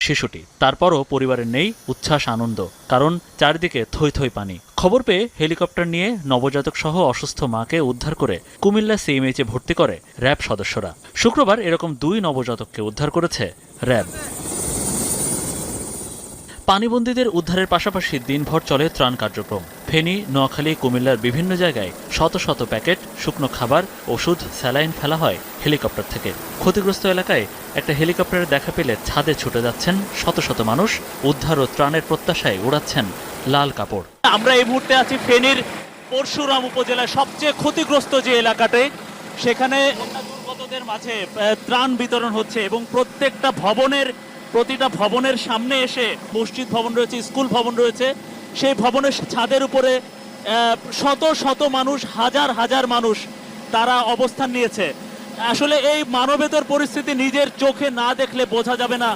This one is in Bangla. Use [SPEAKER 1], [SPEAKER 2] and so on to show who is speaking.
[SPEAKER 1] শিশুটি। তারপরও পরিবারের নেই উচ্ছ্বাস আনন্দ, কারণ চারিদিকে থই থই পানি। খবর পেয়ে হেলিকপ্টার নিয়ে নবজাতক সহ অসুস্থ মাকে উদ্ধার করে কুমিল্লা সিএমএইচে ভর্তি করে র্যাব সদস্যরা। শুক্রবার এরকম 2 নবজাতককে উদ্ধার করেছে র্যাব। পানিবন্দীদের উদ্ধারের পাশাপাশি দিনভর চলে ত্রাণ কার্যক্রম। ফেনী, নোয়াখালী, কুমিল্লার বিভিন্ন জায়গায় শত শত প্যাকেট, শুকনো খাবার, ওষুধ, স্যালাইন ফেলা হয় হেলিকপ্টার থেকে। ক্ষতিগ্রস্ত এলাকায় একটা হেলিকপ্টারের দেখা পেলে ছাদে ছুটে যাচ্ছেন শত শত মানুষ। উদ্ধার ও ত্রাণের প্রত্যাশায় উড়াচ্ছেন লাল কাপড়।
[SPEAKER 2] আমরা এই মুহূর্তে আছি ফেনীর পরশুরাম উপজেলার সবচেয়ে ক্ষতিগ্রস্ত যে এলাকাতে, সেখানে দুর্গতদের মাঝে ত্রাণ বিতরণ হচ্ছে এবং প্রতিটা ভবনের সামনে এসে, মসজিদ ভবন রয়েছে, স্কুল ভবন রয়েছে, সেই ভবনের ছাদের উপরে শত শত মানুষ, হাজার হাজার মানুষ তারা অবস্থান নিয়েছে। আসলে এই মানবেতর পরিস্থিতি নিজের চোখে না দেখলে বোঝা যাবে না